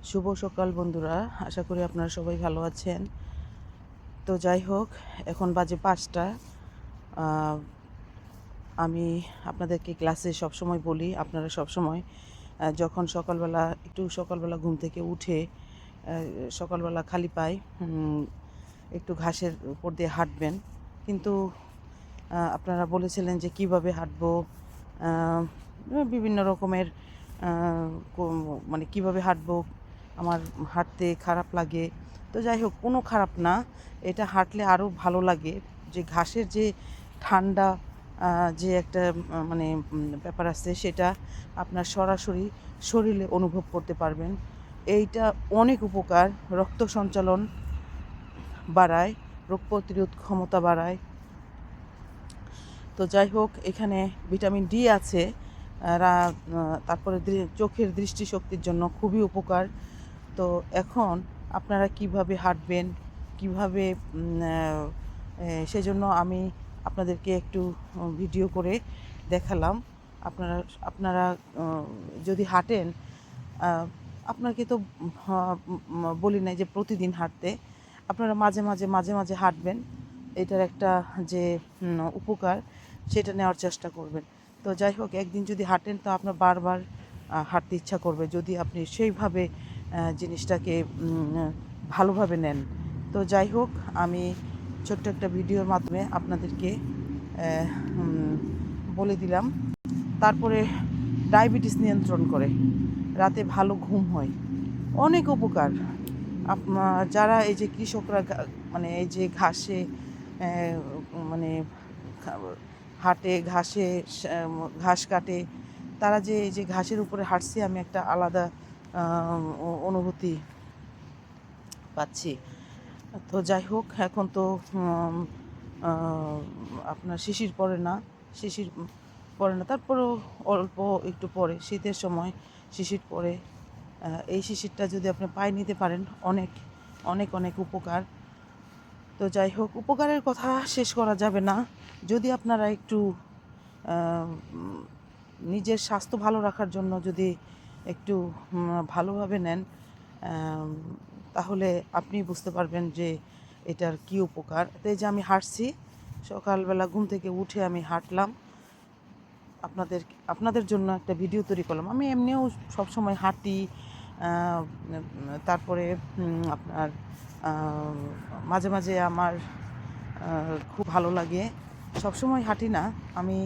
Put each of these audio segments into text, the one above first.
শুভ সকাল বন্ধুরা, আশা করি আপনারা সবাই ভালো আছেন। তো যাই হোক, এখন বাজে 5টা। আমি আপনাদেরকে ক্লাসে সবসময় বলি, আপনারা সবসময় যখন সকালবেলা ঘুম থেকে উঠে সকালবেলা খালি পায়ে একটু ঘাসের উপর দিয়ে হাঁটবেন। কিন্তু আপনারা বলেছিলেন যে কিভাবে হাঁটবো, আহ, বিভিন্ন রকমের মানে কিভাবে হাঁটবো, আমার হাঁটতে খারাপ লাগে। তো যাই হোক, কোনো খারাপ না, এটা হাঁটলে আরও ভালো লাগে। যে ঘাসের যে ঠান্ডা যে একটা মানে ব্যাপার আছে, সেটা আপনার সরাসরি শরীরে অনুভব করতে পারবেন। এইটা অনেক উপকার, রক্ত সঞ্চালন বাড়ায়, রোগ প্রতিরোধ ক্ষমতা বাড়ায়। তো যাই হোক, এখানে ভিটামিন ডি আছে। তারপরে চোখের দৃষ্টিশক্তির জন্য খুবই উপকার। তো এখন আপনারা কিভাবে হাঁটবেন, কিভাবে সেজন্য আমি আপনাদেরকে একটু ভিডিও করে দেখালাম। আপনারা আপনারা যদি হাঁটেন, আপনাকে তো বলি নাই যে প্রতিদিন হাঁটতে, আপনারা মাঝে মাঝে হাঁটবেন। এটার একটা যে উপকার, সেটা নেওয়ার চেষ্টা করবেন। তো যাই হোক, একদিন যদি হাঁটেন তো আপনার বারবার হাঁটতে ইচ্ছা করবে, যদি আপনি সেইভাবে জিনিসটাকে ভালোভাবে নেন। তো যাই হোক, আমি ছোট্ট একটা ভিডিওর মাধ্যমে আপনাদেরকে বলে দিলাম। তারপরে ডায়াবেটিস নিয়ন্ত্রণ করে, রাতে ভালো ঘুম হয়, অনেক উপকার। যারা এই যে কৃষকরা মানে এই যে ঘাসে মানে হাটে ঘাস কাটে, তারা যে এই যে ঘাসের উপরে হাঁটছে, আমি একটা আলাদা অনুভূতি পাচ্ছি। তো যাই হোক, এখন তো আপনার শিশির পড়ে না, তারপরেও অল্প একটু পরে, শীতের সময় শিশির পড়ে। এই শিশিরটা যদি আপনি পায়ে নিতে পারেন, অনেক অনেক অনেক উপকার। তো যাই হোক, উপকারের কথা শেষ করা যাবে না। যদি আপনারা একটু নিজের স্বাস্থ্য ভালো রাখার জন্য যদি একটু ভালোভাবে নেন, তাহলে আপনি বুঝতে পারবেন যে এটার কী উপকার। তো এই যে আমি হাঁটছি, সকালবেলা ঘুম থেকে উঠে আমি হাঁটলাম, আপনাদের আপনাদের জন্য একটা ভিডিও তৈরি করলাম। আমি এমনিও সবসময় হাঁটি, তারপরে আপনার মাঝে মাঝে আমার খুব ভালো লাগে। সবসময় হাঁটি না, আমি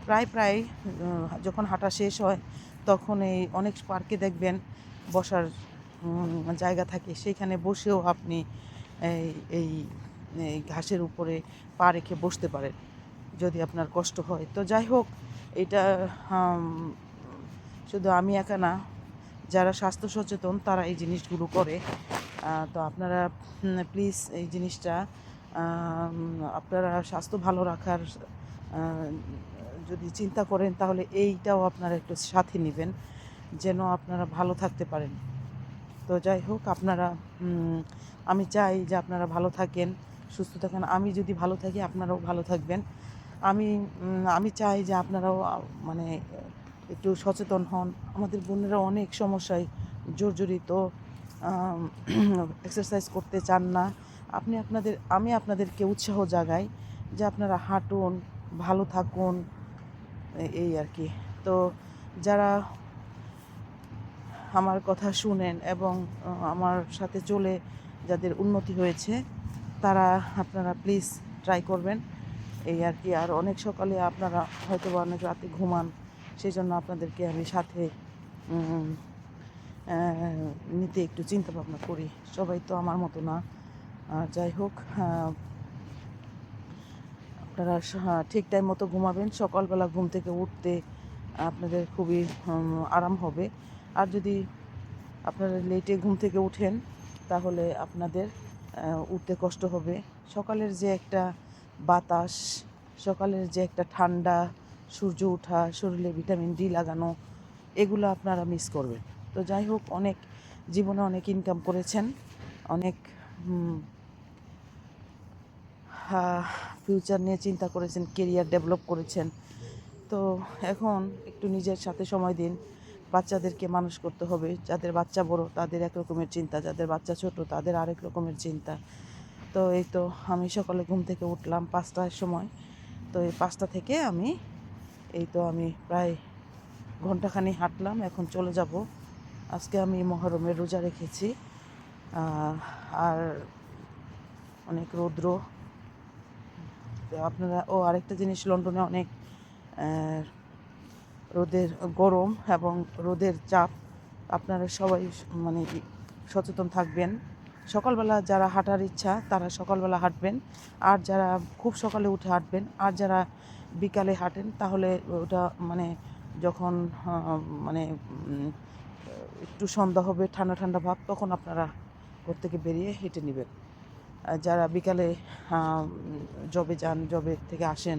প্রায় যখন হাঁটা শেষ হয়, তখন এই অনেক পার্কে দেখবেন বসার জায়গা থাকে, সেইখানে বসেও আপনি এই এই এই ঘাসের উপরে পা রেখে বসতে পারেন, যদি আপনার কষ্ট হয়। তো যাই হোক, এটা শুধু আমি একা না, যারা স্বাস্থ্য সচেতন তারা এই জিনিসগুলো করে। তো আপনারা প্লিজ এই জিনিসটা, আপনারা স্বাস্থ্য ভালো রাখার যদি চিন্তা করেন, তাহলে এইটাও আপনারা একটু সাথে নেবেন, যেন আপনারা ভালো থাকতে পারেন। তো যাই হোক, আপনারা আমি চাই যে আপনারা ভালো থাকেন, সুস্থ থাকেন। আমি যদি ভালো থাকি, আপনারাও ভালো থাকবেন। আমি চাই যে আপনারাও মানে একটু সচেতন হন। আমাদের বোনেরা অনেক সমস্যায় জর্জরিত, এক্সারসাইজ করতে চান না। আমি আপনাদেরকে উৎসাহ জাগাই যে আপনারা হাঁটুন, ভালো থাকুন, এই আর কি। তো যারা আমার কথা শুনেন এবং আমার সাথে চলে যাদের উন্নতি হয়েছে, তারা আপনারা প্লিজ ট্রাই করবেন, এই আর কি। আর অনেক সকালে আপনারা হয়তো বা অনেক রাতে ঘুমান, সেই জন্য আপনাদেরকে আমি সাথে নিতে একটু চিন্তা ভাবনা করি। সবাই তো আমার মতো না। আর যাই হোক, আপনারা ঠিক টাইম মতো ঘুমাবেন। সকালবেলা ঘুম থেকে উঠতে আপনাদের খুবই আরাম হবে। আর যদি আপনারা লেটে ঘুম থেকে উঠেন, তাহলে আপনাদের উঠতে কষ্ট হবে। সকালের যে একটা বাতাস, সকালের যে একটা ঠান্ডা, সূর্য ওঠা, শরীরে ভিটামিন ডি লাগানো, এগুলো আপনারা মিস করবেন। তো যাই হোক, জীবনে অনেক ইনকাম করেছেন, অনেক ফিউচার নিয়ে চিন্তা করেছেন, কেরিয়ার ডেভেলপ করেছেন। তো এখন একটু নিজের সাথে সময় দিন, বাচ্চাদেরকে মানুষ করতে হবে। যাদের বাচ্চা বড় তাদের এক রকমের চিন্তা, যাদের বাচ্চা ছোট তাদের আরেক রকমের চিন্তা। তো এই তো আমি সকালে ঘুম থেকে উঠলাম 5টার সময়। তো এই 5টা থেকে আমি প্রায় ঘন্টাখানি হাঁটলাম, এখন চলে যাব। আজকে আমি মহরমের রোজা রেখেছি। আর অনেক রৌদ্র। তো আপনারা আরেকটা জিনিস, লন্ডনে অনেক রোদের গরম এবং রোদের চাপ। আপনারা সবাই মানে সচেতন থাকবেন। সকালবেলা যারা হাঁটার ইচ্ছা তারা সকালবেলা হাঁটবেন, আর যারা খুব সকালে উঠে হাঁটবেন, আর যারা বিকালে হাঁটেন তাহলে ওটা মানে যখন মানে একটু সন্ধ্যা হবে, ঠান্ডা ঠান্ডা ভাব, তখন আপনারা ঘর থেকে বেরিয়ে হেঁটে নেবেন। যারা বিকালে জবে যান, জবে থেকে আসেন,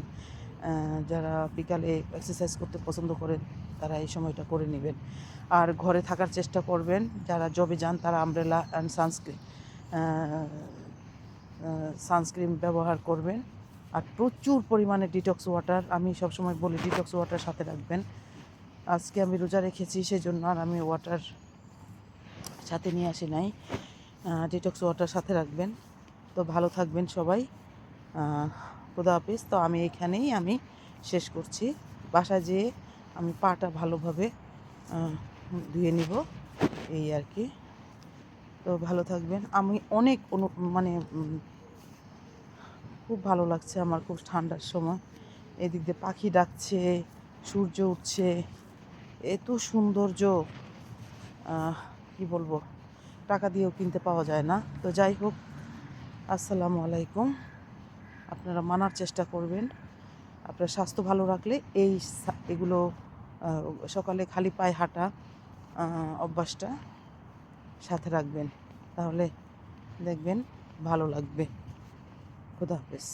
যারা বিকালে এক্সারসাইজ করতে পছন্দ করেন তারা এই সময়টা করে নেবেন। আর ঘরে থাকার চেষ্টা করবেন। যারা জবে যান তারা আমব্রেলা অ্যান্ড সানস্ক্রিন ব্যবহার করবেন। আর প্রচুর পরিমাণে ডিটক্স ওয়াটার, আমি সবসময় বলি ডিটক্স ওয়াটার সাথে রাখবেন। আজকে আমি রোজা রেখেছি সেজন্য আর আমি ওয়াটার সাথে নিয়ে আসি নাই। ডিটক্স ওয়াটার সাথে রাখবেন। তো ভালো থাকবেন সবাই। খোদা হাফেজ। তো আমি এখানেই শেষ করছি। বাসায় যেয়ে আমি পাটা ভালোভাবে ধুয়ে নিব, এই আর কি। তো ভালো থাকবেন। আমি অনেক মানে খুব ভালো লাগছে আমার, খুব ঠান্ডার সময়। এদিক দিয়ে পাখি ডাকছে, সূর্য উঠছে, এত সৌন্দর্য কি বলবো, টাকা দিয়েও কিনতে পাওয়া যায় না। তো যাই হোক, আসসালামু আলাইকুম। আপনারা মানার চেষ্টা করবেন। আপনার স্বাস্থ্য ভালো রাখলে এগুলো সকালে খালি পায়ে হাঁটা অভ্যাসটা সাথে রাখবেন, তাহলে দেখবেন ভালো লাগবে। খোদা হাফেজ।